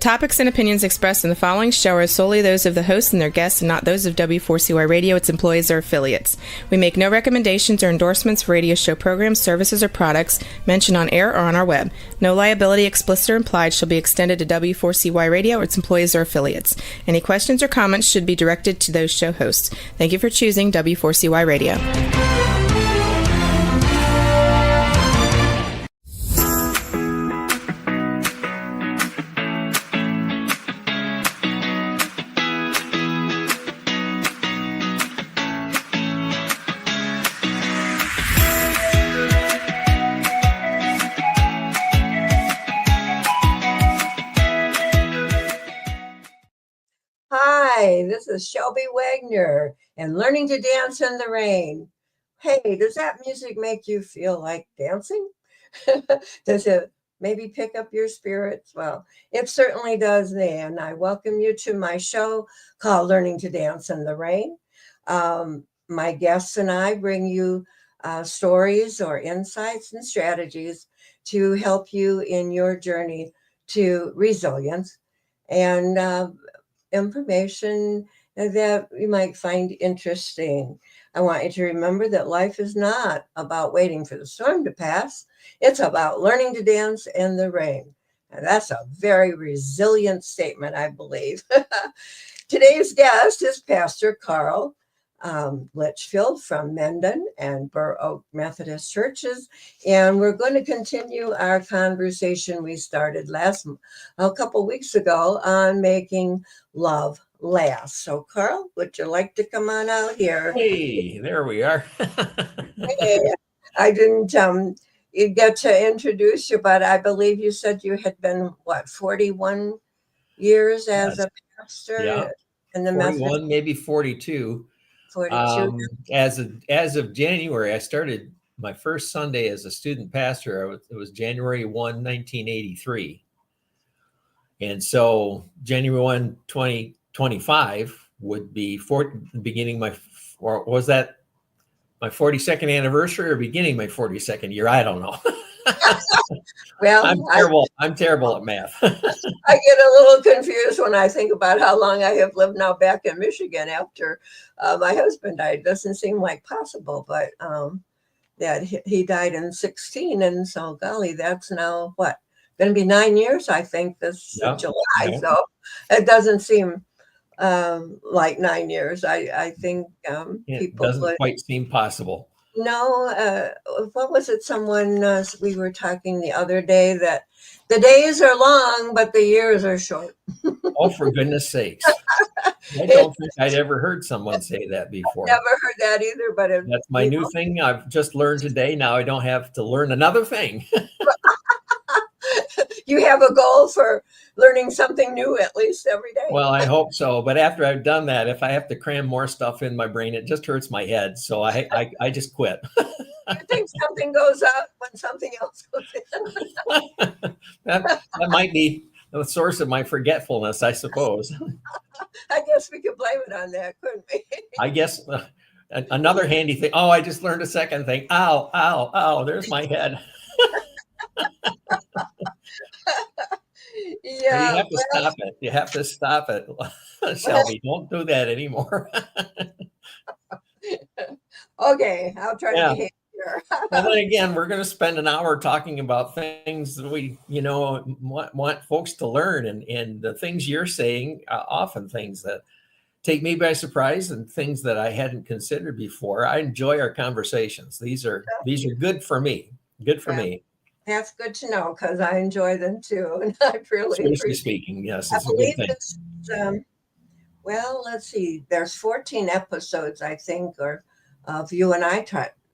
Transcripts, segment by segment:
topics and opinions expressed in the following show are solely those of the host and their guests and not those of W4CY Radio, its employees, or affiliates. We make no recommendations or endorsements for radio show programs, services, or products mentioned on air or on our web. No liability, explicit or implied, shall be extended to W4CY Radio or its employees or affiliates. Any questions or comments should be directed to those show hosts. Thank you for choosing W4CY Radio. Hi, this is Shelby Wagner and Learning to Dance in the Rain. Hey, does that music make you feel like dancing? Does it maybe pick up your spirits? Well, it certainly does me, and I welcome you to my show called Learning to Dance in the Rain. My guests and I bring you stories or insights and strategies to help you in your journey to resilience and information that you might find interesting. I want you to remember that life is not about waiting for the storm to pass. It's about learning to dance in the rain. And that's a very resilient statement, I believe. Today's guest is Pastor Carl Litchfield from Mendon and Burr Oak Methodist Churches. And we're going to continue our conversation we started a couple weeks ago on making love last. So, Carl, would you like to come on out here? Hey, there we are. Hey, I didn't get to introduce you, but I believe you said you had been, 41 years as a pastor? Yeah, in the 41, Methodist? maybe 42. 42. As of January, I started my first Sunday as a student pastor. It was January 1, 1983. And so January 1, 2025 would be beginning my 42nd anniversary or beginning my 42nd year? I don't know. Well, I'm terrible at math. I get a little confused when I think about how long I have lived now back in Michigan after my husband died. It doesn't seem like possible, but that he died in 16. And so, golly, that's now going to be 9 years, I think, this July. Yeah. So it doesn't seem like 9 years. I think people doesn't quite seem possible. No, what was it? Someone, we were talking the other day that the days are long, but the years are short. Oh, for goodness sakes. I don't think I'd ever heard someone say that before. Never heard that either, but that's my new thing. I've just learned today. Now I don't have to learn another thing. You have a goal for learning something new at least every day. Well, I hope so. But after I've done that, if I have to cram more stuff in my brain, it just hurts my head. So I just quit. You think something goes out when something else goes in? that might be the source of my forgetfulness, I suppose. I guess we could blame it on that, couldn't we? I guess another handy thing. Oh, I just learned a second thing. Ow, ow, ow. There's my head. Yeah, you have to stop it. You have to stop it. Shelby, don't do that anymore. Okay, I'll try to behave here. And then again, we're going to spend an hour talking about things that we, want folks to learn, and the things you're saying, often things that take me by surprise and things that I hadn't considered before. I enjoy our conversations. These are good for me. Good for me. That's good to know because I enjoy them too, and I really Seriously speaking, yes, it's a good thing. Well, let's see. There's 14 episodes, I think, or of you and I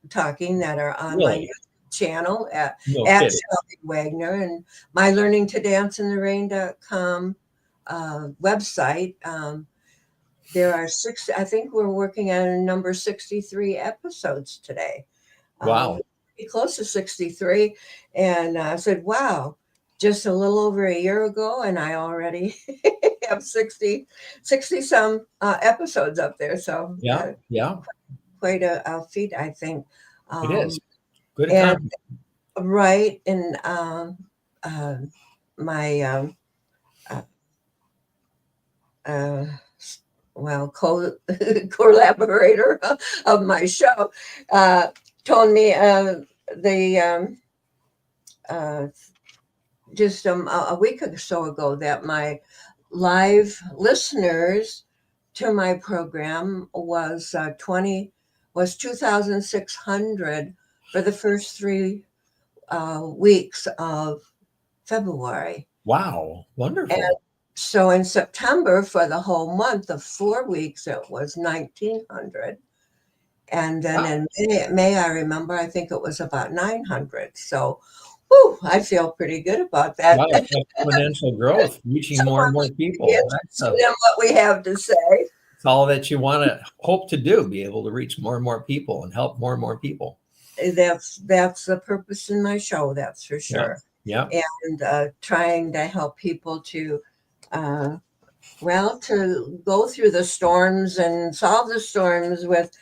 talking that are on my YouTube channel at Shelby Wagner and my learningtodanceintherain.com website. There are I think we're working on number 63 episodes today. Wow. Close to 63. And I said, wow, just a little over a year ago. And I already have 60 some episodes up there. So quite a feat, I think. It is. Good accomplishment. Right. And my uh, well, collaborator of my show, told me uh, just a week or so ago that my live listeners to my program was 2,600 for the first 3 weeks of February. Wow, wonderful. And so in September, for the whole month of 4 weeks, it was 1,900. And then Wow. in May, I remember, I think it was about 900. So, whew, I feel pretty good about that. Wow, exponential growth, reaching more and more people. Interested in what we have to say. It's all that you want to hope to do, be able to reach more and more people and help more and more people. That's the purpose in my show, that's for sure. Yeah. And trying to help people to to go through the storms and solve the storms with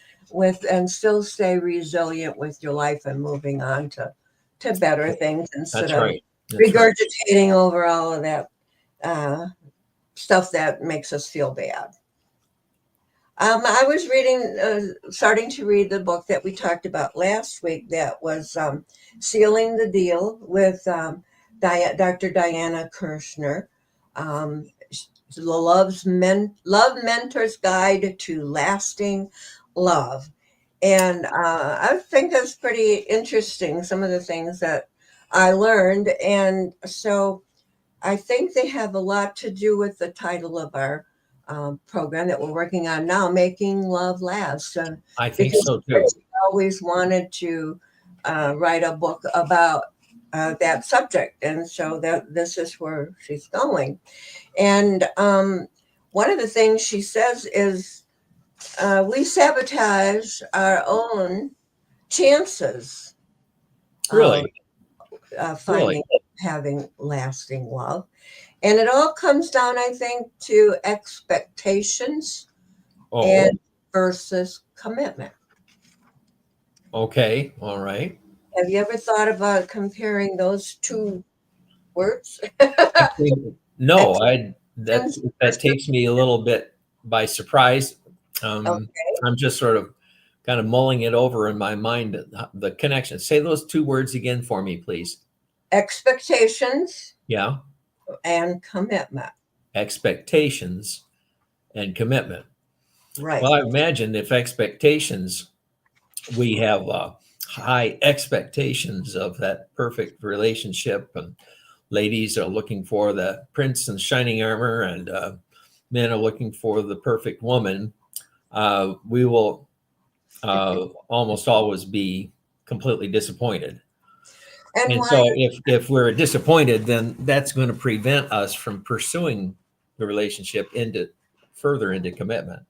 and still stay resilient with your life and moving on to better things instead That's of right. regurgitating over all of that stuff that makes us feel bad. I was starting to read the book that we talked about last week. That was Sealing the Deal with Dr. Diana Kirshner. The Love Mentor's Guide to Lasting Love. And I think that's pretty interesting, some of the things that I learned. And so I think they have a lot to do with the title of our program that we're working on now, Making Love Last. I think so too. I always wanted to write a book about that subject. And so this is where she's going. And one of the things she says is we sabotage our own chances Really? finding, having lasting love. And it all comes down, I think, to expectations and versus commitment. Okay. All right. Have you ever thought about comparing those two words? No, that takes me a little bit by surprise. Okay. I'm just sort of kind of mulling it over in my mind, the connection. Say those two words again for me, please. Expectations. Yeah. And commitment. Expectations and commitment. Right. Well, I imagine if expectations, we have high expectations of that perfect relationship, and ladies are looking for the prince in shining armor, and men are looking for the perfect woman. We will almost always be completely disappointed. And so if we're disappointed, then that's going to prevent us from pursuing the relationship further into commitment.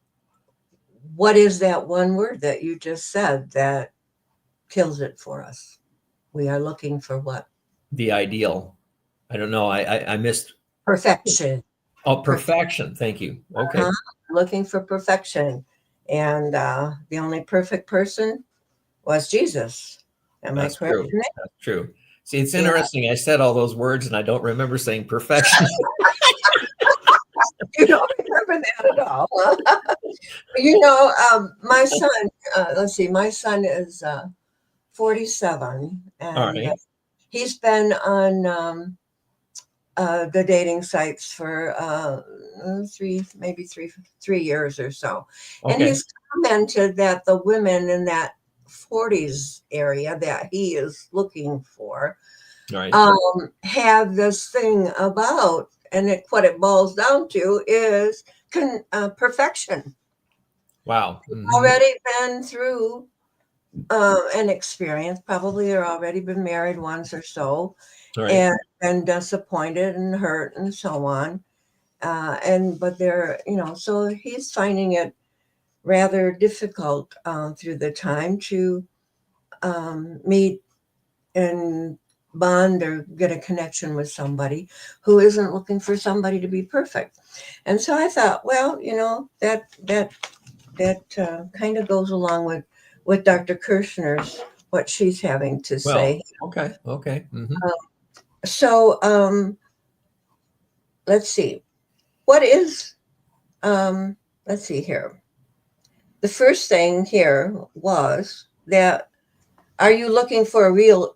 What is that one word that you just said that kills it for us? We are looking for what? The ideal. I don't know. I missed perfection. Oh, perfection. Thank you. Okay. Looking for perfection. And the only perfect person was Jesus. Am I correct? True. That's true. See, it's interesting. I said all those words and I don't remember saying perfection. You don't remember that at all. My son, let's see, my son is 47, and he's been on the dating sites for 3 years or so. Okay. And he's commented that the women in that 40s area that he is looking for have this thing about, and what it boils down to is perfection. Wow. Mm-hmm. Already been through an experience, probably or already been married once or so, and been disappointed and hurt and so on. But they're, so he's finding it rather difficult through the time to meet and bond or get a connection with somebody who isn't looking for somebody to be perfect. And so I thought, well, that kind of goes along with Dr. Kirshner's, what she's having to say. Okay. Mm-hmm. So let's see. What is let's see here. The first thing here was that, are you looking for a real,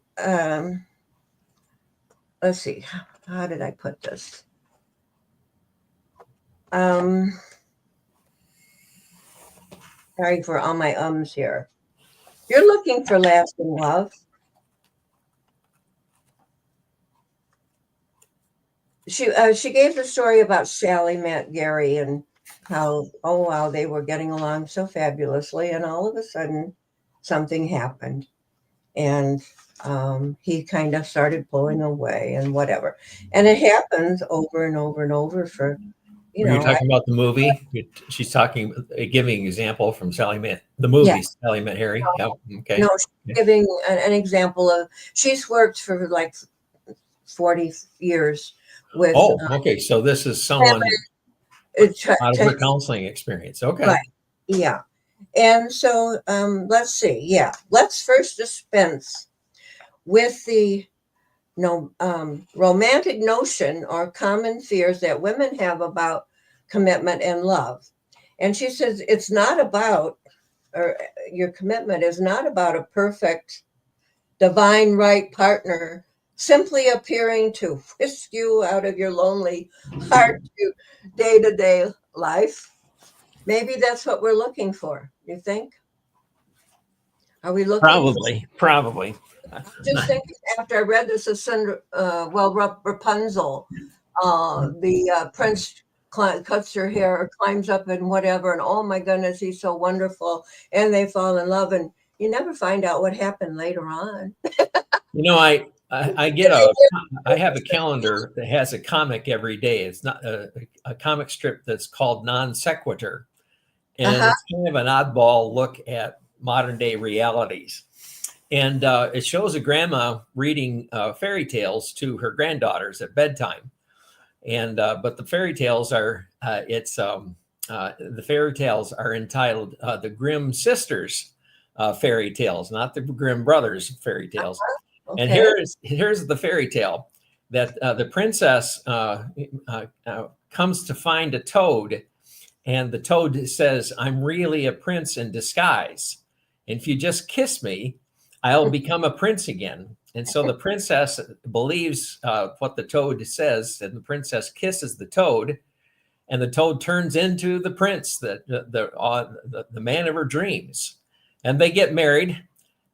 let's see, how did I put this? Sorry for all my ums here. You're looking for lasting love. She gave the story about Sally met Gary and how, oh wow, they were getting along so fabulously, and all of a sudden something happened, and he kind of started pulling away and whatever, and it happens over and over and over for, Were you talking about the movie? She's talking, giving an example from Sally Met, the movie Sally Met Harry. Yeah. Okay. No, she's giving an example of, she's worked for like 40 years with. Oh, okay. So this is someone out of her counseling experience. Okay. Right. Yeah. And so let's see. Yeah. Let's first dispense with the romantic notion or common fears that women have about commitment and love. And she says it's not about, or your commitment is not about a perfect divine right partner simply appearing to whisk you out of your lonely heart to day-to-day life. Maybe that's what we're looking for. You think? Are we looking? Probably. Just thinking after I read this, Rapunzel, the prince cuts her hair or climbs up and whatever, and oh my goodness, he's so wonderful, and they fall in love, and you never find out what happened later on. I have a calendar that has a comic every day. It's not a comic strip that's called Non Sequitur, and it's kind of an oddball look at modern day realities. And it shows a grandma reading fairy tales to her granddaughters at bedtime. And but the fairy tales are the fairy tales are entitled the Grimm Sisters fairy tales, not the Grimm Brothers fairy tales. Okay. And here's the fairy tale that the princess comes to find a toad, and the toad says, "I'm really a prince in disguise. And if you just kiss me, I'll become a prince again." And so the princess believes what the toad says, and the princess kisses the toad, and the toad turns into the prince, the man of her dreams. And they get married,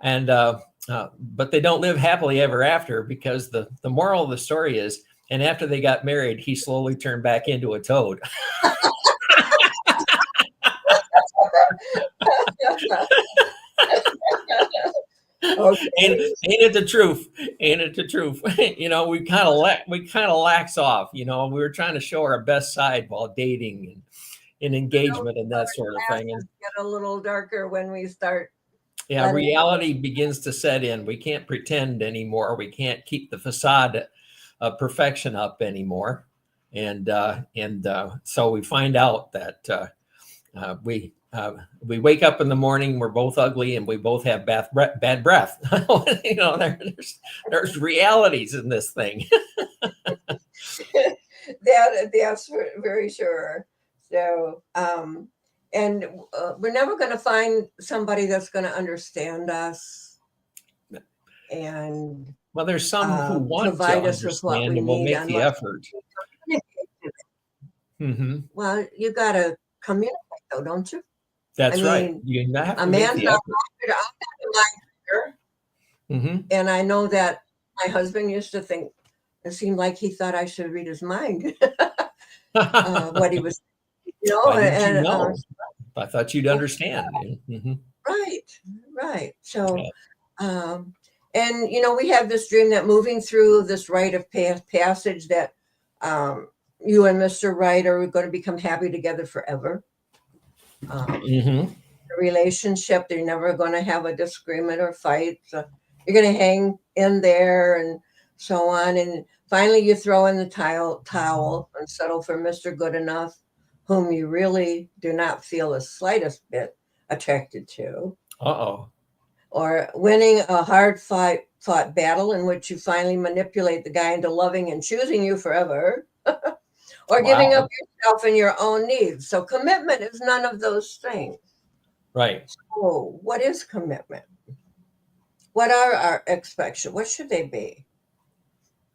and but they don't live happily ever after, because the moral of the story is, and after they got married, he slowly turned back into a toad. Okay. Ain't it the truth? Ain't it the truth? We kind of lax off. We were trying to show our best side while dating and engagement and that sort of thing. And get a little darker when we start. Yeah, reality begins to set in. We can't pretend anymore. We can't keep the facade of perfection up anymore. And so we find out that we wake up in the morning, we're both ugly, and we both have bad breath. There's realities in this thing. That's very sure. So, and we're never going to find somebody that's going to understand us. And well, there's some who want provide to us with what we and will need. make the effort. Mm-hmm. Well, you got to communicate, though, don't you? That's right. You have to make the effort. Mm-hmm. And I know that my husband used to think, it seemed like he thought I should read his mind. What he was, I thought you'd understand. Mm-hmm. Right. So, and we have this dream that moving through this rite of passage that you and Mr. Wright are going to become happy together forever. The relationship, they're never going to have a disagreement or fight. So you're going to hang in there and so on. And finally, you throw in the towel and settle for Mr. Good Enough, whom you really do not feel the slightest bit attracted to. Or winning a hard fought battle in which you finally manipulate the guy into loving and choosing you forever. or giving Wow. up yourself and your own needs. So commitment is none of those things. Right. So what is commitment? What are our expectations? What should they be?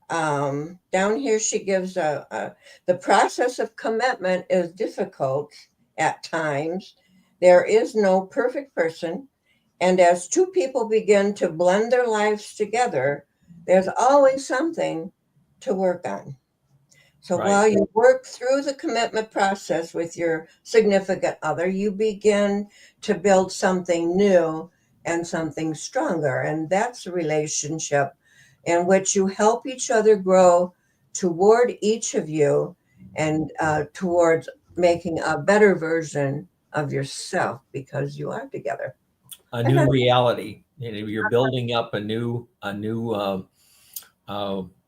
Down here, she gives the process of commitment is difficult at times. There is no perfect person. And as two people begin to blend their lives together, there's always something to work on. So Right. while you work through the commitment process with your significant other, you begin to build something new and something stronger. And that's a relationship in which you help each other grow toward each of you and towards making a better version of yourself because you are together. A new reality. You know, you're building up a new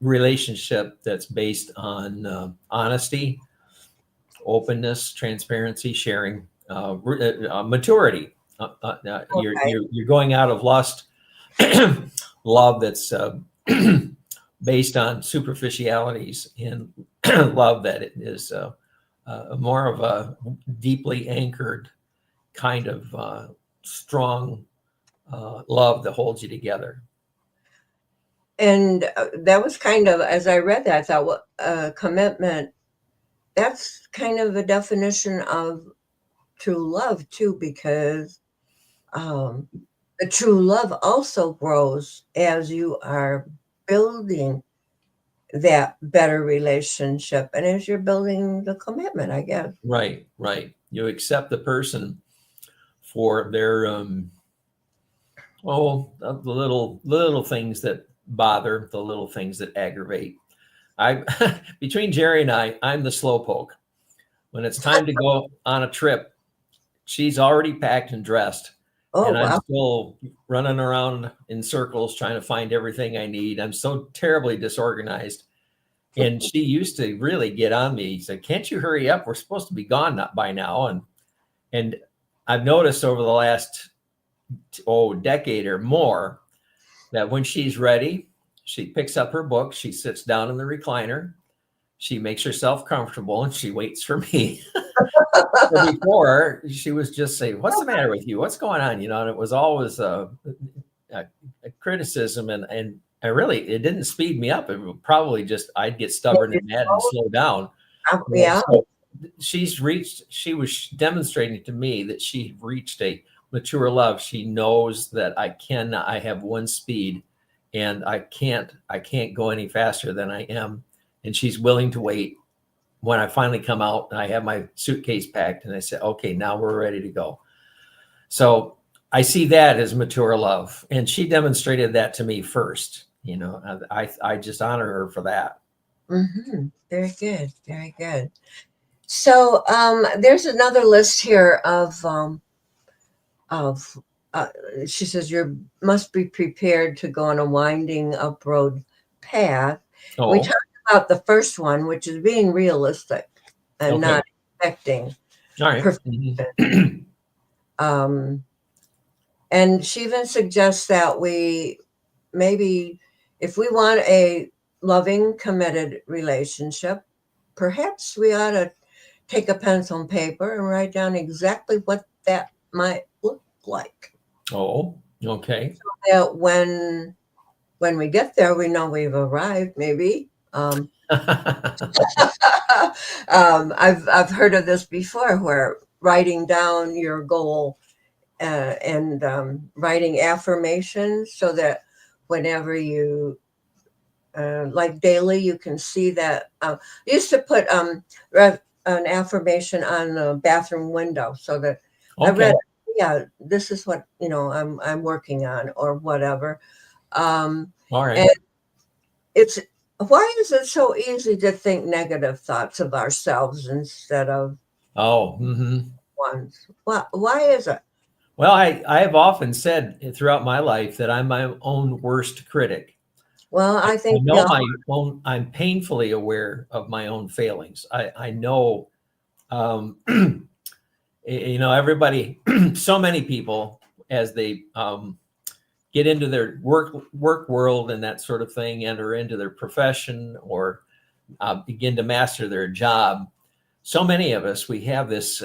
relationship that's based on honesty, openness, transparency, sharing, maturity. You're going out of lust, love that's based on superficialities, and love that it is more of a deeply anchored kind of strong love that holds you together. And that was kind of, as I read that, I thought, well, commitment, that's kind of a definition of true love too, because the true love also grows as you are building that better relationship and as you're building the commitment, I guess. Right. You accept the person for their the little things that bother, the little things that aggravate. Between Jerry and I'm the slowpoke. When it's time to go on a trip, she's already packed and dressed. Oh, and I'm wow. still running around in circles trying to find everything I need. I'm so terribly disorganized. And she used to really get on me. She said, "Can't you hurry up? We're supposed to be gone by now." And I've noticed over the last decade or more that when she's ready, she picks up her book, she sits down in the recliner, she makes herself comfortable, and she waits for me. Before, she was just saying, "What's the matter with you? What's going on?" And it was always a criticism, and it didn't speed me up. It would probably just, I'd get stubborn and mad and slow down. Yeah. So she was demonstrating to me that she reached a mature love. She knows that I have one speed, and I can't go any faster than I am. And she's willing to wait. When I finally come out and I have my suitcase packed and I say, "Okay, now we're ready to go." So I see that as mature love. And she demonstrated that to me first. I just honor her for that. Mm-hmm. Very good. Very good. So there's another list here of she says you must be prepared to go on a winding up-road path. Oh. We talked about the first one, which is being realistic and not expecting perfection. And she even suggests that we maybe, if we want a loving, committed relationship, perhaps we ought to take a pencil and paper and write down exactly what that might look like. Oh, okay. So that when we get there, we know we've arrived, maybe. I've heard of this before, where writing down your goal and writing affirmations, so that whenever you like daily, you can see that. I used to put an affirmation on the bathroom window, so that I read, yeah, this is what I'm working on, or whatever. All right. And why is it so easy to think negative thoughts of ourselves instead of ones? Why is it? Well, I have often said throughout my life that I'm my own worst critic. Well, I think I'm painfully aware of my own failings. I know, everybody, so many people, as they get into their work world and that sort of thing, enter into their profession, or begin to master their job, so many of us, we have this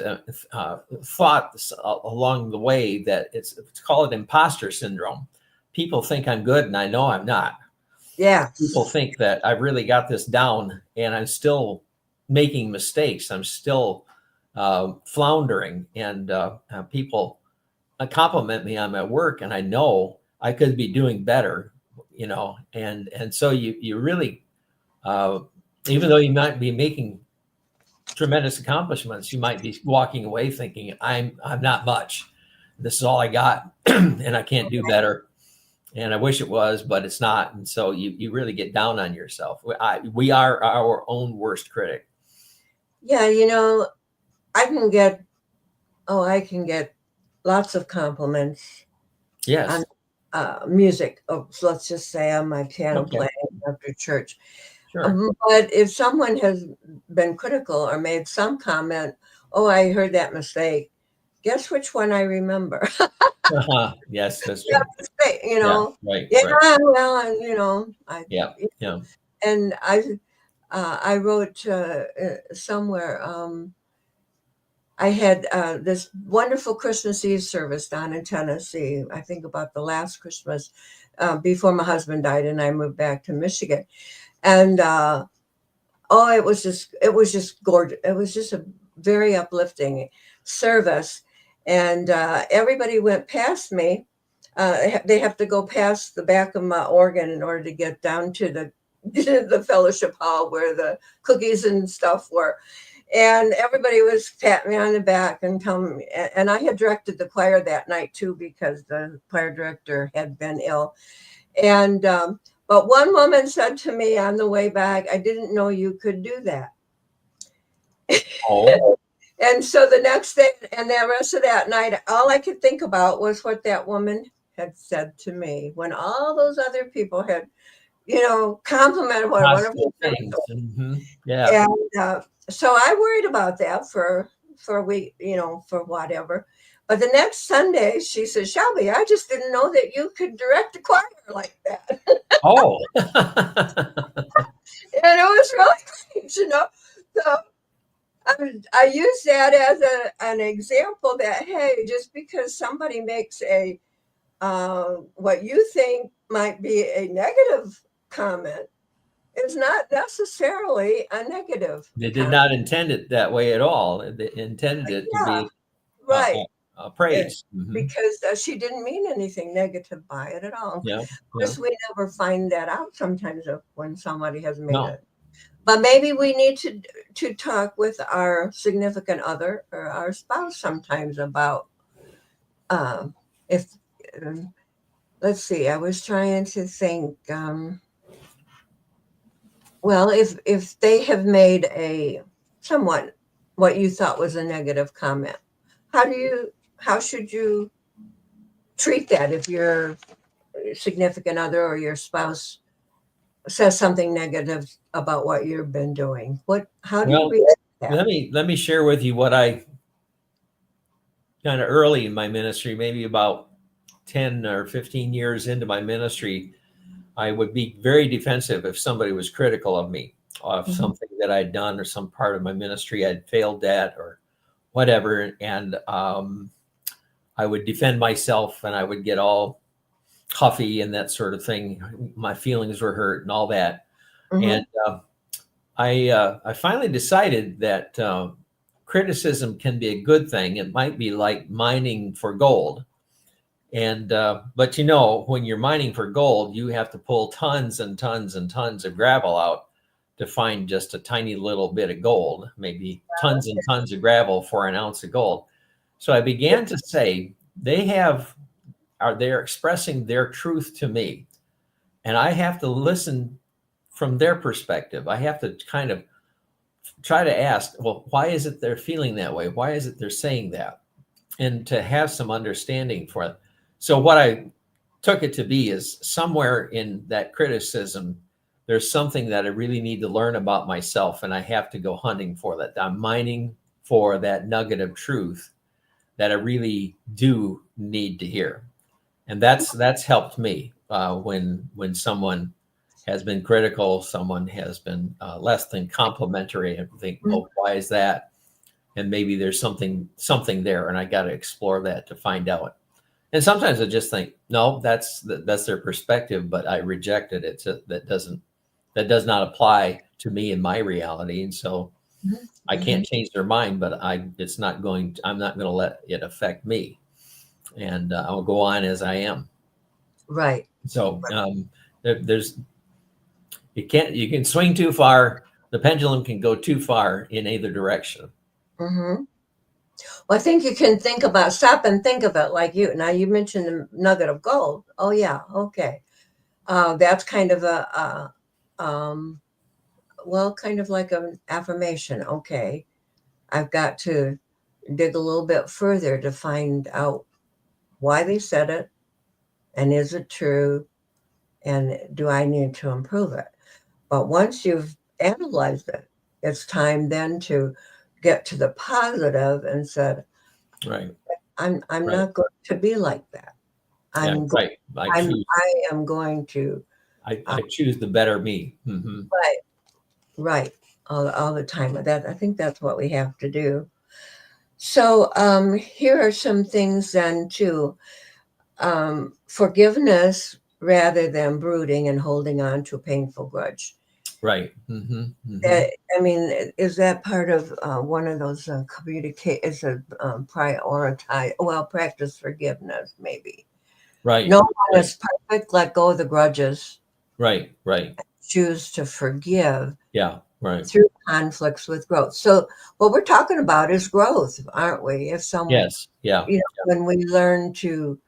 thought along the way that it's called imposter syndrome. People think I'm good and I know I'm not. Yeah. People think that I've really got this down and I'm still making mistakes. I'm still floundering, and people compliment me on my work, and I know I could be doing better, and so you really, even though you might be making tremendous accomplishments, you might be walking away thinking, I'm not much. This is all I got, and I can't do better. And I wish it was, but it's not. And so you really get down on yourself. We are our own worst critic. Yeah, I can get lots of compliments. Yes. On music. Oh, so let's just say on my piano playing after church. Sure. But if someone has been critical or made some comment, oh, I heard that mistake. Guess which one I remember? Yes, that's true. Mistake, Yeah, right. Yeah, Right. well, and Yeah. and I wrote somewhere. I had this wonderful Christmas Eve service down in Tennessee. I think about the last Christmas before my husband died, and I moved back to Michigan. And it was just gorgeous. It was just a very uplifting service, and everybody went past me. They have to go past the back of my organ in order to get down to the fellowship hall where the cookies and stuff were. And everybody was patting me on the back and telling me, and I had directed the choir that night too, because the choir director had been ill. And but one woman said to me on the way back, I didn't know you could do that. Oh. And so the next day and the rest of that night, all I could think about was what that woman had said to me when all those other people had, complimented what a wonderful things. Mm-hmm. Yeah. And so I worried about that for a week, for whatever. But the next Sunday, she said, Shelby, I just didn't know that you could direct a choir like that. Oh. And it was really great, So I use that as an example that, hey, just because somebody makes a what you think might be a negative comment is not necessarily a negative. They did not intend it that way at all. They intended it to be right. Praise. Because she didn't mean anything negative by it at all. Yeah. Of course, we never find that out sometimes when somebody has made it. But maybe we need to talk with our significant other or our spouse sometimes about if let's see. I was trying to think. Well, if they have made a somewhat what you thought was a negative comment, how should you treat that if your significant other or your spouse says something negative about what you've been doing? How do you react to that? Let me share with you what I kind of early in my ministry, maybe about 10 or 15 years into my ministry, I would be very defensive if somebody was critical of me, of something that I'd done or some part of my ministry I'd failed at or whatever. And I would defend myself and I would get all huffy and that sort of thing. My feelings were hurt and all that. And I finally decided that criticism can be a good thing. It might be like mining for gold. And but when you're mining for gold, you have to pull tons and tons and tons of gravel out to find just a tiny little bit of gold, maybe tons and tons of gravel for an ounce of gold. So I began to say, they're expressing their truth to me. And I have to listen from their perspective. I have to kind of try to ask, well, why is it they're feeling that way? Why is it they're saying that? And to have some understanding for it. So what I took it to be is somewhere in that criticism, there's something that I really need to learn about myself, and I have to go hunting for that. I'm mining for that nugget of truth that I really do need to hear. And that's helped me when someone has been critical, someone has been less than complimentary, and think, oh, why is that? And maybe there's something there, and I got to explore that to find out. And sometimes I just think, no, that's their perspective, but I rejected it. So that does not apply to me in my reality, and so I can't change their mind. But I'm not going to let it affect me, and I'll go on as I am. Right. So you can swing too far. The pendulum can go too far in either direction. Mm-hmm. Well, I think you can stop and think of it like you. Now, you mentioned the nugget of gold. Oh, yeah. Okay. That's kind of kind of like an affirmation. Okay. I've got to dig a little bit further to find out why they said it, and is it true, and do I need to improve it? But once you've analyzed it, it's time then to get to the positive and said, right, I'm right. not going to be like that. I am going to. I choose the better me. Mm-hmm. Right. All the time. I think that's what we have to do. So here are some things then too. Forgiveness rather than brooding and holding on to a painful grudge. Right. Mm-hmm. Mm-hmm. I mean, is that part of one of those practice forgiveness, maybe. Right. No one is perfect. Let go of the grudges. Right. Right. Choose to forgive. Yeah. Right. Through conflicts with growth. So what we're talking about is growth, aren't we? If someone, yes, yeah, when we learn to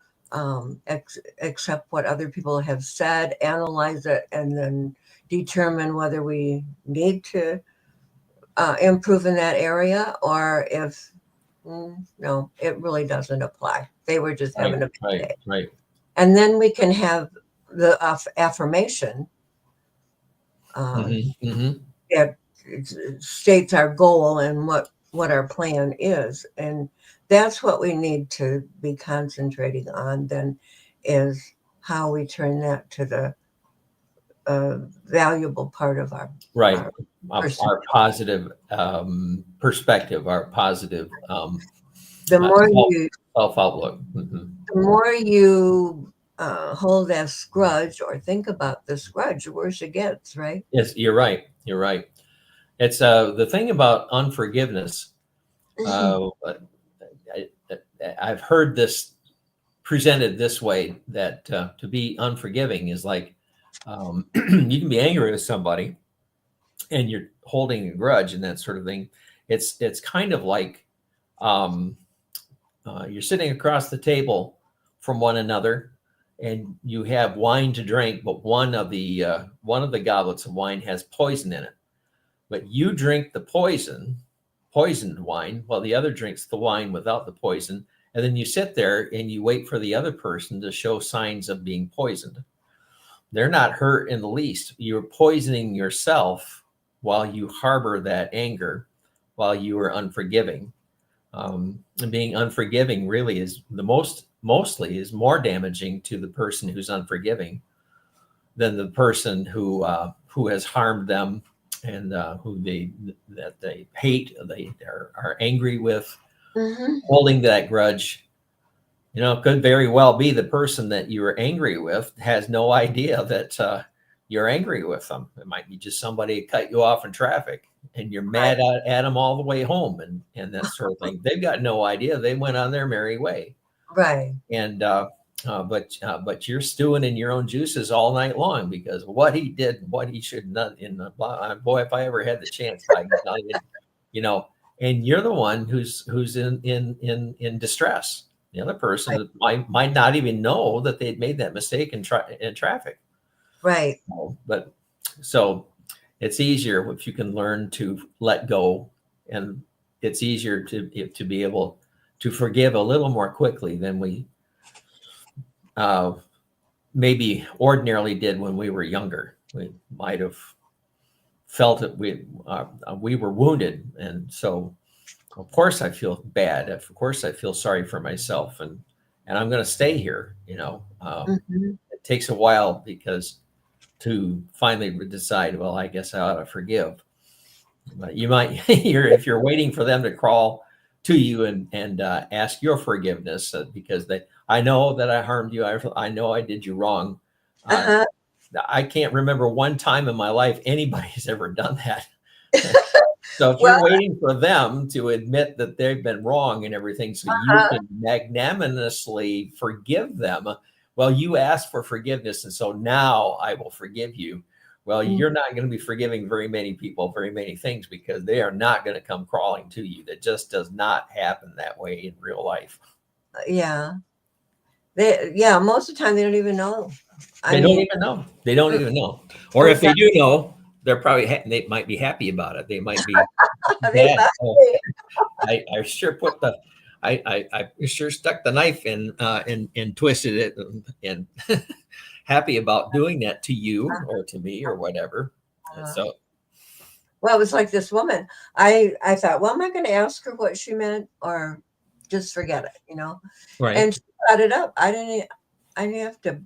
accept what other people have said, analyze it, and then determine whether we need to improve in that area, or if no, it really doesn't apply. They were just having a bad day. Right. And then we can have the affirmation. That states our goal and what our plan is, and that's what we need to be concentrating on then, is how we turn that to the valuable part of our positive perspective, our positive the more you self outlook. The more you hold this grudge or think about this grudge, the worse it gets, right? Yes, you're right. It's the thing about unforgiveness. I've heard this presented this way, that to be unforgiving is like you can be angry with somebody and you're holding a grudge and that sort of thing. It's kind of like you're sitting across the table from one another and you have wine to drink, but one of the goblets of wine has poison in it. But you drink the poisoned wine while the other drinks the wine without the poison. And then you sit there and you wait for the other person to show signs of being poisoned. They're not hurt in the least. You're poisoning yourself while you harbor that anger, while you are unforgiving. And being unforgiving really is mostly is more damaging to the person who's unforgiving than the person who has harmed them and who they hate, they are angry with. Holding that grudge, could very well be the person that you were angry with has no idea that you're angry with them. It might be just somebody who cut you off in traffic and you're mad at them all the way home and that sort of thing. They've got no idea. They went on their merry way. Right. And but you're stewing in your own juices all night long because of what he did, what he should not. Boy, if I ever had the chance, and you're the one who's in distress. The other person might not even know that they'd made that mistake in traffic. Right. But so it's easier if you can learn to let go, and it's easier to be able to forgive a little more quickly than we maybe ordinarily did when we were younger. We might have felt that we were wounded, and so of course I feel bad. Of course I feel sorry for myself, and I'm going to stay here. It takes a while because to finally decide, well, I guess I ought to forgive. But you might, if you're waiting for them to crawl to you and ask your forgiveness because I know that I harmed you. I know I did you wrong. Uh-huh. I can't remember one time in my life anybody's ever done that. So if Well, you're waiting for them to admit that they've been wrong and everything, so you can magnanimously forgive them, well, you asked for forgiveness, and so now I will forgive you. Well, you're not going to be forgiving very many people, very many things, because they are not going to come crawling to you. That just does not happen that way in real life. yeah. Most of the time they don't even know. They don't even know. They don't even know. Or if they do know, they're probably they might be happy about it. They might be They bad. might be. I sure put the I sure stuck the knife in and twisted it and happy about doing that to you or to me or whatever. So Well, it was like this woman. I thought, well, am I going to ask her what she meant or just forget it, you know? right. And she brought it up. I didn't have to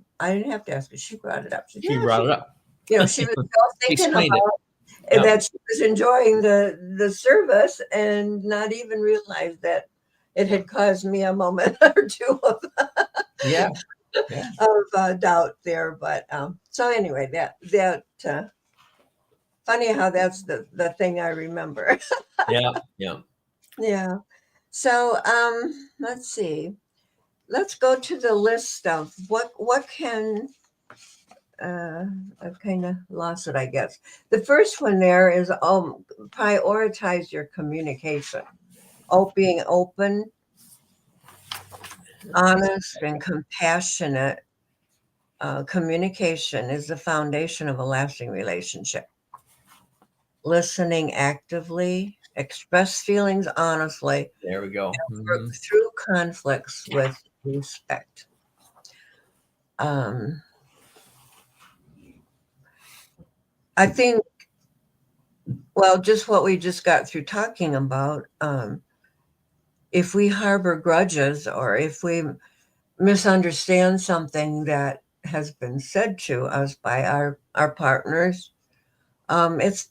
ask her. She brought it up. She brought it up. You know, she was still thinking Explained about that she was enjoying the service and not even realize that it had caused me a moment or two of doubt there. But so anyway, that funny how that's the thing I remember. Yeah. So let's see. Let's go to the list of what can I've kind of lost it, I guess. The first one there is prioritize your communication. Being open, honest, and compassionate communication is the foundation of a lasting relationship. Listening actively, express feelings honestly. There we go. Work through conflicts with respect. I think, well, just what we just got through talking about, if we harbor grudges or if we misunderstand something that has been said to us by our partners, is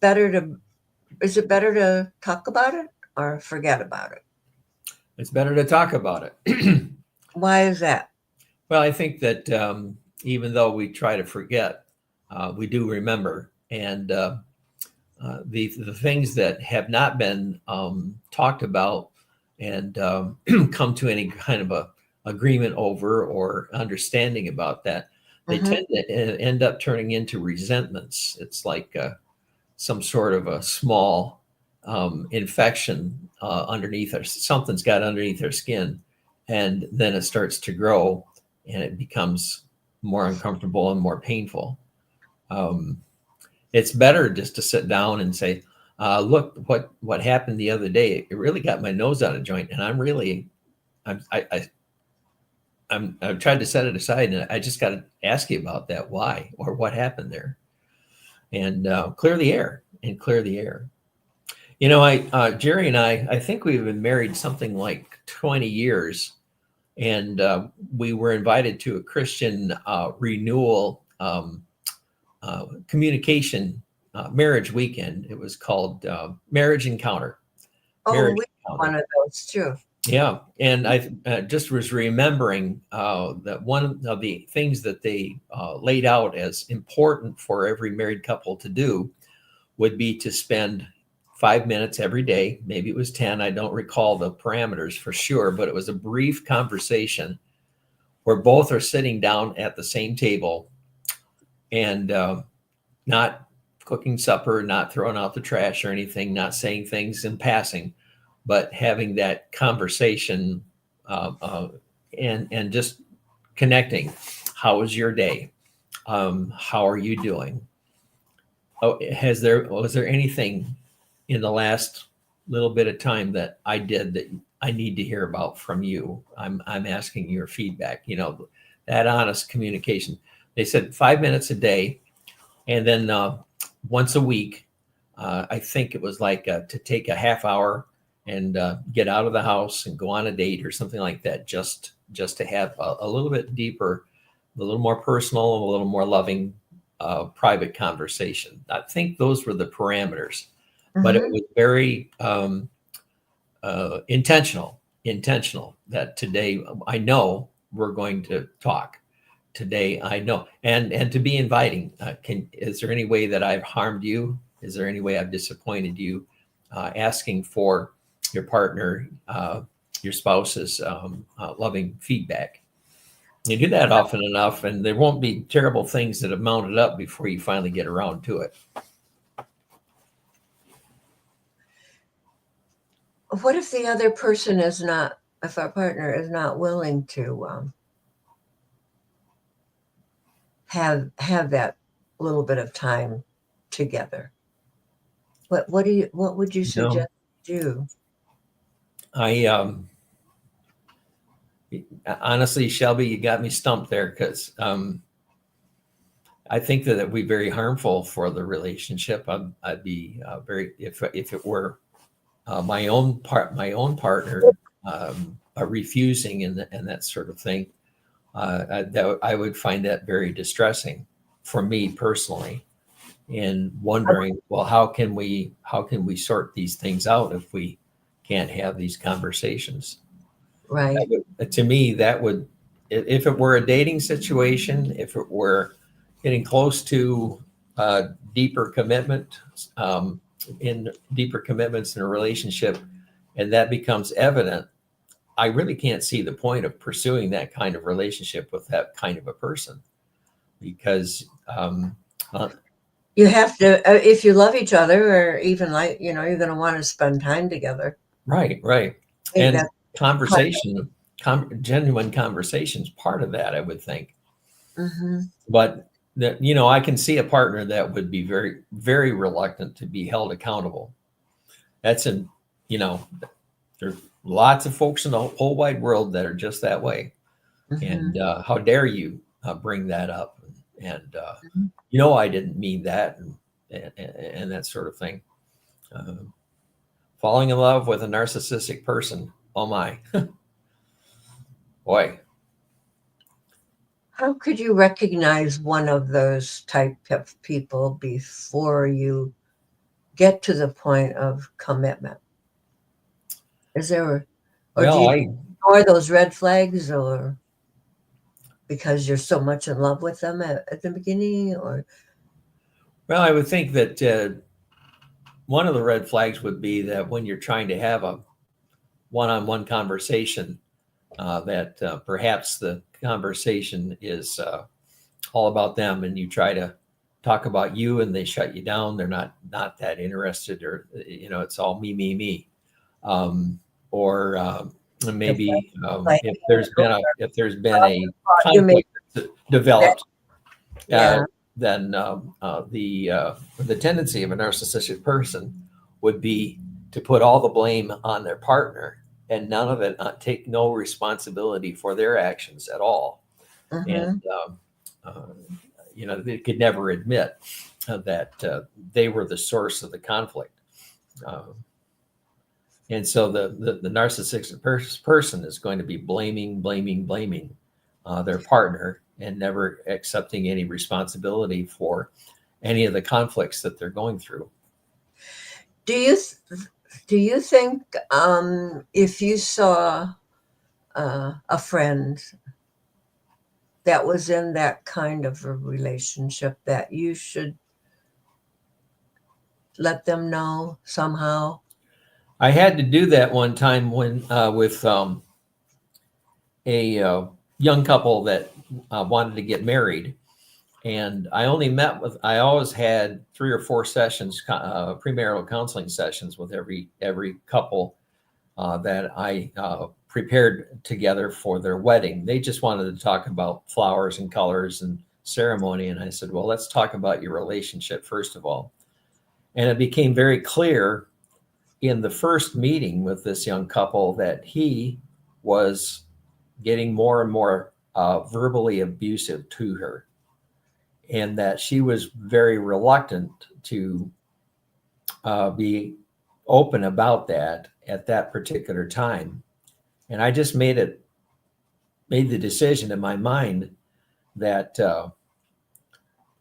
it better to talk about it or forget about it? It's better to talk about it. Why is that? Well, I think that even though we try to forget, we do remember. And the things that have not been talked about and come to any kind of a agreement over or understanding about that, they tend to end up turning into resentments. It's like some sort of a small infection underneath, or something's got underneath their skin, and then it starts to grow and it becomes more uncomfortable and more painful. It's better just to sit down and say, look, what happened the other day, it really got my nose out of joint. And I've tried to set it aside, and I just got to ask you about that. Why, or what happened there? And clear the air. You know, Jerry and I think we've been married something like 20 years. And we were invited to a Christian renewal communication marriage weekend. It was called Marriage Encounter. We one of those too. Yeah, and I just was remembering that one of the things that they laid out as important for every married couple to do would be to spend 5 minutes every day. Maybe it was 10. I don't recall the parameters for sure, but it was a brief conversation where both are sitting down at the same table and not cooking supper, not throwing out the trash or anything, not saying things in passing, but having that conversation and just connecting. How was your day? How are you doing? Was there anything in the last little bit of time that I did that I need to hear about from you? I'm asking your feedback, you know, that honest communication. They said 5 minutes a day. And then once a week, I think it was like to take a half hour and get out of the house and go on a date or something like that, just to have a little bit deeper, a little more personal, a little more loving private conversation. I think those were the parameters, but it was very intentional that today I know we're going to talk. Today I know, and to be inviting. Is there any way that I've harmed you? Is there any way I've disappointed you? Asking for your partner, your spouse's loving feedback. You do that often enough, and there won't be terrible things that have mounted up before you finally get around to it. What if the other person is not, if our partner is not willing to have that little bit of time together? What would you suggest do? Honestly, Shelby, you got me stumped there, because I think that it would be very harmful for the relationship. I'd be very, if it were my own partner refusing and that sort of thing. I would find that very distressing for me personally, and wondering, well, how can we sort these things out if we can't have these conversations? Right. To me, that would, if it were a dating situation, if it were getting close to deeper commitment, in deeper commitments in a relationship, and that becomes evident, I really can't see the point of pursuing that kind of relationship with that kind of a person, because you have to, if you love each other, or even like, you're going to want to spend time together. Right. And conversation, genuine conversations, part of that, I would think. But I can see a partner that would be very, very reluctant to be held accountable. There's lots of folks in the whole wide world that are just that way. And how dare you bring that up? And I didn't mean that, and that sort of thing. Falling in love with a narcissistic person, oh my, boy. How could you recognize one of those type of people before you get to the point of commitment? Is there, or do you ignore those red flags, or because you're so much in love with them at the beginning? Or, well, I would think that one of the red flags would be that when you're trying to have a one-on-one conversation, that perhaps the conversation is all about them, and you try to talk about you and they shut you down. They're not that interested, or it's all me. Or maybe if there's been a conflict developed, then the tendency of a narcissistic person would be to put all the blame on their partner, and none of it, take no responsibility for their actions at all. And they could never admit that they were the source of the conflict. And so the narcissistic person is going to be blaming their partner, and never accepting any responsibility for any of the conflicts that they're going through. Do you think if you saw a friend that was in that kind of a relationship, that you should let them know somehow? I had to do that one time when with a young couple that wanted to get married, and I always had 3 or 4 sessions, premarital counseling sessions, with every couple that I prepared together for their wedding. They just wanted to talk about flowers and colors and ceremony, and I said, well, let's talk about your relationship first of all. And it became very clear in the first meeting with this young couple that he was getting more and more verbally abusive to her, and that she was very reluctant to be open about that at that particular time. And I just made the decision in my mind that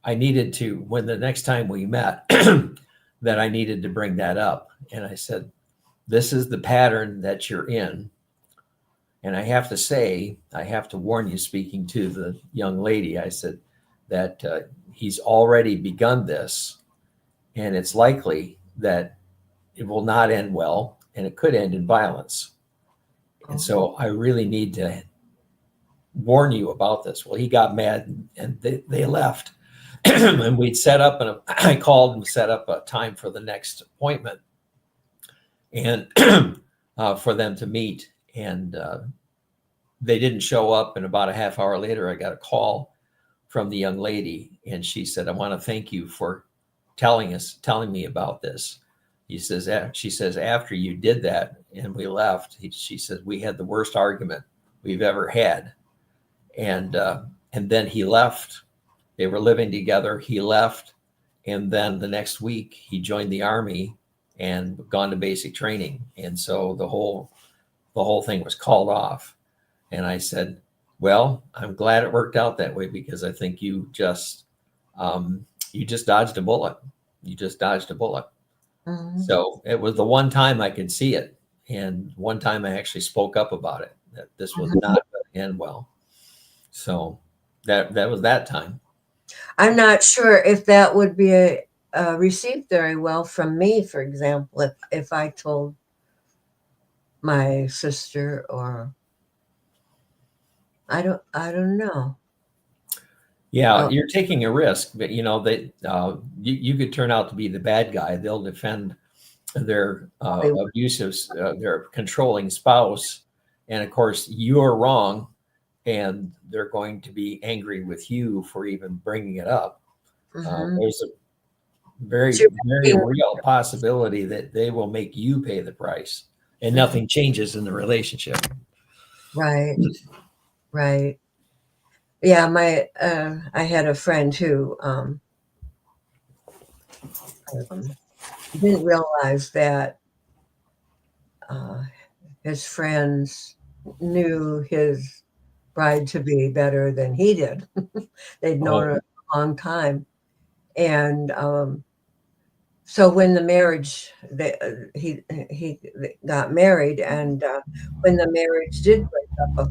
I needed to, when the next time we met, that I needed to bring that up. And I said, this is the pattern that you're in. And I have to say, I have to warn you, speaking to the young lady, I said that he's already begun this, and it's likely that it will not end well, and it could end in violence. And so I really need to warn you about this. Well, he got mad and they left. And we'd set up, and I called and set up a time for the next appointment and for them to meet. And they didn't show up. And about a half hour later, I got a call from the young lady. And she said, I want to thank you for telling me about this. She says, after you did that and we left, she says, we had the worst argument we've ever had. And then he left. They were living together. He left. And then the next week he joined the Army and gone to basic training. And so the whole thing was called off. And I said, well, I'm glad it worked out that way, because I think you just dodged a bullet. You just dodged a bullet. Mm-hmm. So it was the one time I could see it. And one time I actually spoke up about it, that this was not going to end well. So that was that time. I'm not sure if that would be received very well from me, for example, if I told my sister, or I don't know. Yeah, you're taking a risk, but you could turn out to be the bad guy. They'll defend their abusive, their controlling spouse, and of course you're wrong, and they're going to be angry with you for even bringing it up. Mm-hmm. There's a very real possibility that they will make you pay the price, and nothing changes in the relationship. Right. Yeah, I had a friend who didn't realize that his friends knew his bride to be better than he did. They'd known her a long time. And so when the marriage, he got married, and when the marriage did break up,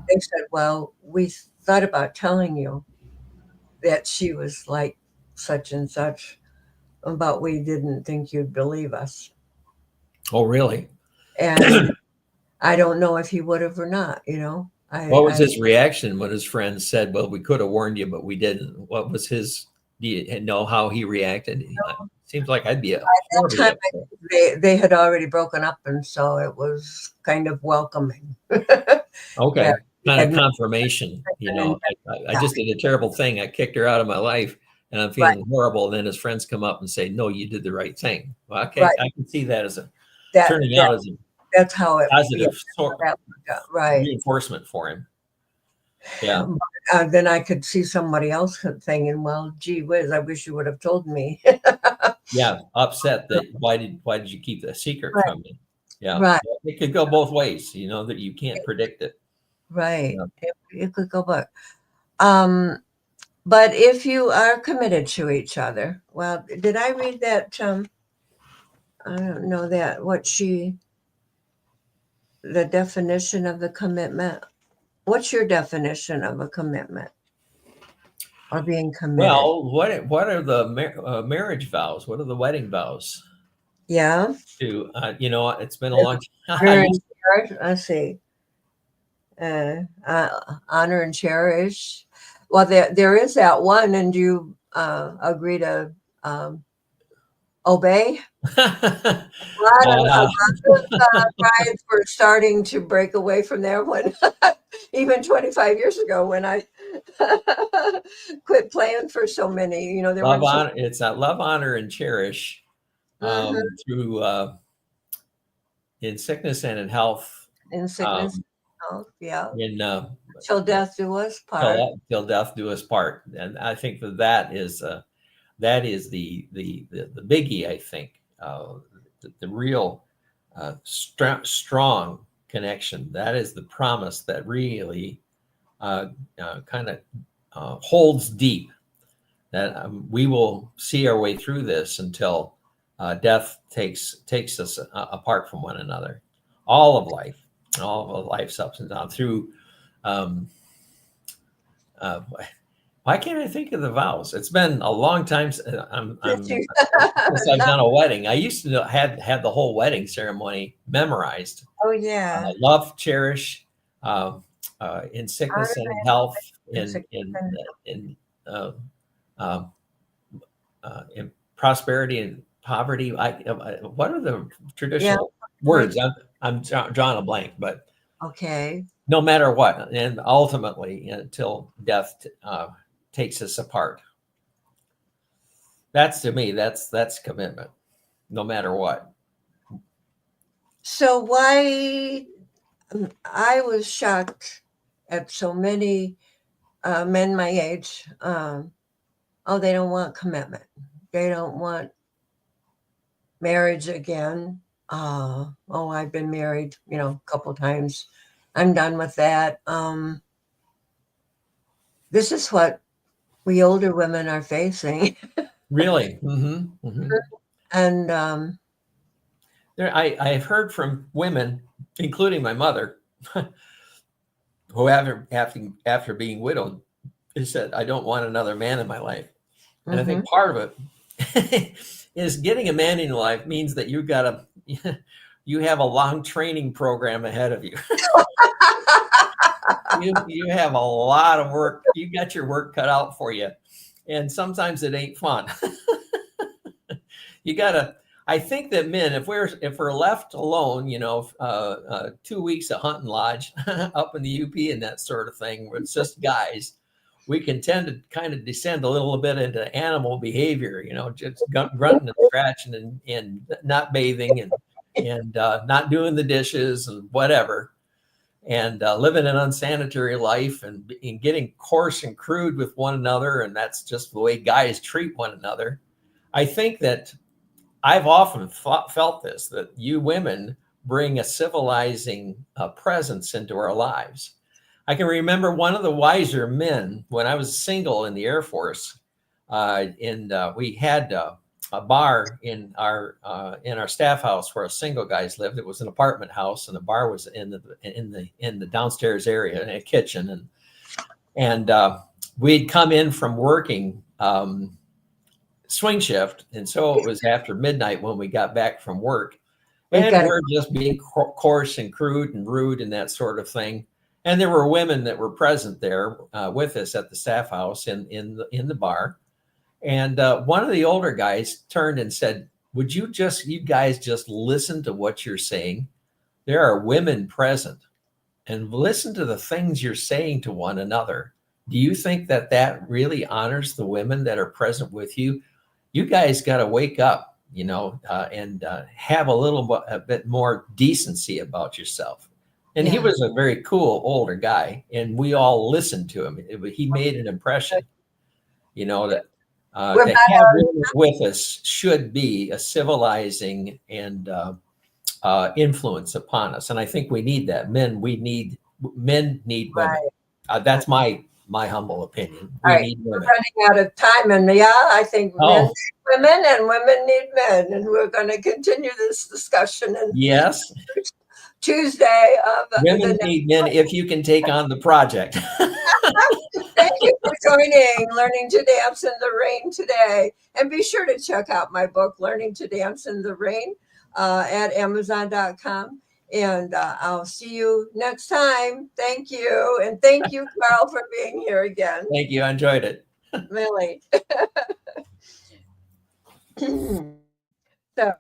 they said, well, we thought about telling you that she was like such and such, but we didn't think you'd believe us. Oh, really? And I don't know if he would have or not, What was his reaction when his friends said, well, we could have warned you, but we didn't? What was his, do you know how he reacted? Seems like I'd be at that time, they had already broken up, and so it was kind of welcoming. Okay. Kind of confirmation, I just did a terrible thing. I kicked her out of my life, and I'm feeling horrible. And then his friends come up and say, no, you did the right thing. Well, okay, right. I can see that as turning out as a that's how it positive reinforcement for him. Yeah. Then I could see somebody else thinking, well, gee whiz, I wish you would have told me. Yeah, upset that why did you keep the secret from me? Yeah, right. It could go both ways, that you can't predict it. Right. Yeah. It could go back. But if you are committed to each other, well, did I read that? I don't know that the definition of the commitment. What's your definition of a commitment or being committed? Well, what are the marriage vows? What are the wedding vows? Yeah. It's been a long time. Let's see. Honor and cherish. Well, there is that one, and you agree to obey. A lot of brides were starting to break away from there when even 25 years ago, when I quit playing for so many. It's love, honor, and cherish through in sickness and in health. In sickness. Yeah. Till death do us part. Till death do us part, and I think that is the biggie. I think the real strong connection. That is the promise that really kind of holds deep. that we will see our way through this until death takes us apart from one another. All of life's ups and downs through. Why can't I think of the vows? It's been a long time since I've done a wedding. I used to have the whole wedding ceremony memorized. Oh yeah. Love, cherish, in sickness and health, in prosperity and poverty. What are the traditional words? I'm drawing a blank, but okay. No matter what, and ultimately until death takes us apart. That's, to me, that's commitment, no matter what. So why I was shocked at so many men my age. They don't want commitment. They don't want marriage again. I've been married, a couple times. I'm done with that. This is what we older women are facing. Really? Mm-hmm. Mm-hmm. And I've heard from women, including my mother, who after being widowed, said, "I don't want another man in my life." And I think part of it is getting a man in your life means that you have a long training program ahead of you. You have a lot of work. You got your work cut out for you. And sometimes it ain't fun. I think that men, if we're left alone, 2 weeks at hunting lodge up in the UP and that sort of thing, where it's just guys, we can tend to kind of descend a little bit into animal behavior, just grunting and scratching and not bathing and not doing the dishes and whatever, and living an unsanitary life and getting coarse and crude with one another. And that's just the way guys treat one another. I think that I've often felt this, that you women bring a civilizing presence into our lives. I can remember one of the wiser men when I was single in the Air Force, and we had a bar in our staff house where single guys lived. It was an apartment house, and the bar was in the downstairs area in a kitchen, and we'd come in from working swing shift, and so it was after midnight when we got back from work, and we're just being coarse and crude and rude and that sort of thing. And there were women that were present there with us at the staff house in the bar. And one of the older guys turned and said, "Would you guys just listen to what you're saying? There are women present, and listen to the things you're saying to one another. Do you think that really honors the women that are present with you? You guys got to wake up, and have a bit more decency about yourself." And he was a very cool older guy, and we all listened to him. He made an impression, that to have women with us should be a civilizing and influence upon us. And I think we need that. Men need women. Right. That's my humble opinion. We need women. We're running out of time, and I think men need women and women need men, and we're going to continue this discussion. And yes. Tuesday of Women need men if you can take on the project. Thank you for joining Learning to Dance in the Rain today. And be sure to check out my book, Learning to Dance in the Rain, at Amazon.com. And I'll see you next time. Thank you. And thank you, Carl, for being here again. Thank you. I enjoyed it. Really. So